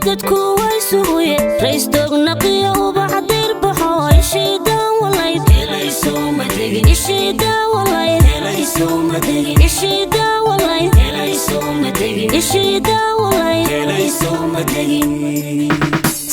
dadku way suuye rays dogna qiyo bacdir baxo ishida walay helayso madagin ishida walay helayso madagin ishida walay helayso madagin ishida walay helayso madagin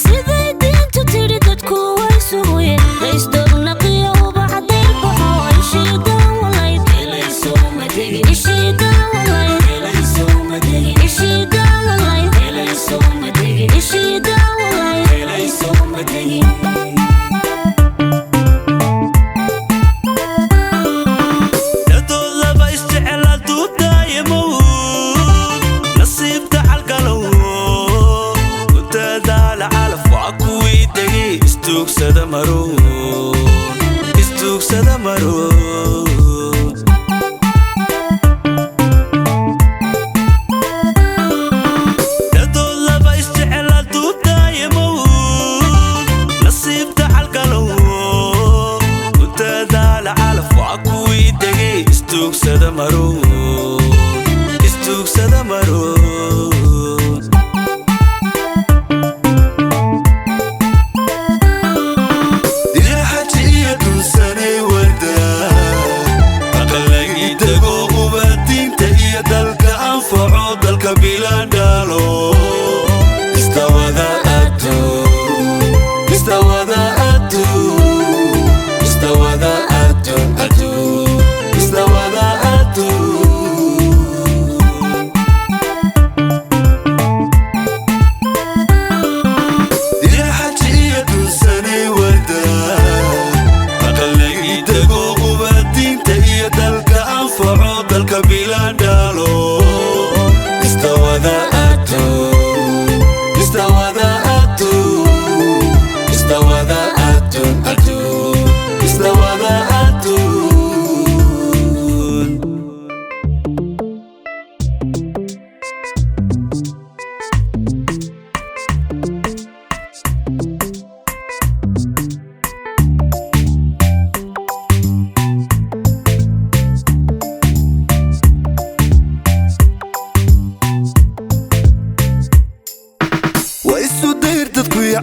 siday diintu tiri dadku way suuye rays dogna qiyo bacdir baxo ishida walay helayso madagin ishida walay helayso madagin ishida walay helayso madagin ishida walay helayso madagin istuugsada maro dadood laba isjecel hadduu daayimo nasiibta xalgalow ku dadaala calaf waa kuwii degay istuugsada maro istuugsada maro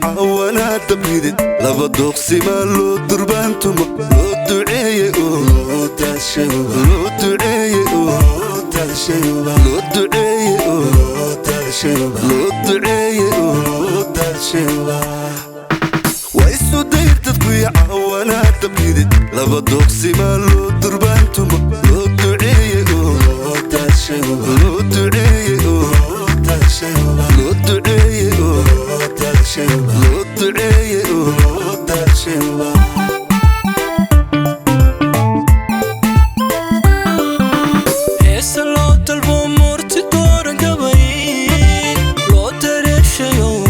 عوانات تبيدت لبا دوقسي مالو دربانتما لو دعيه لو تاشيوبا لو دعيه لو تاشيوبا لو دعيه لو تاشيوبا لو دعيه لو تاشيوبا ويسو دير تدكوي عوانات تبيدت لبا دوقسي مالو دربانتما لو دعيه لو تاشيوبا لو دعيه لو تاشيوبا لو دعيه لو دعيه وداشيوبا هيس لو تلبو مرتي دورن قبي لو تريشيو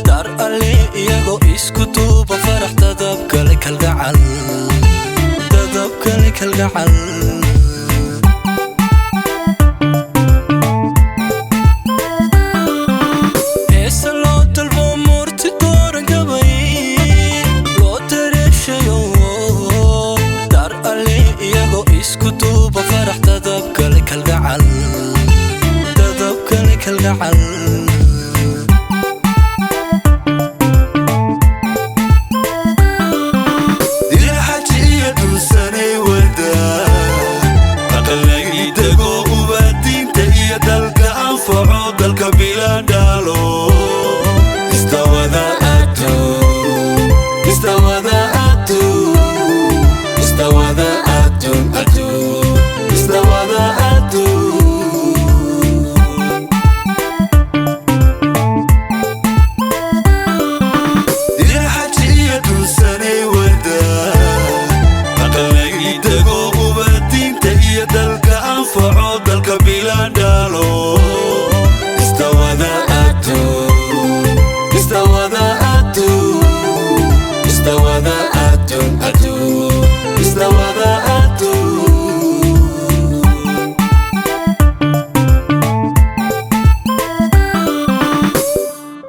دار اللي ياغو اسكتو بفرح تدبك لك القعل تدبك لك القعل فرح تذبك لك القعل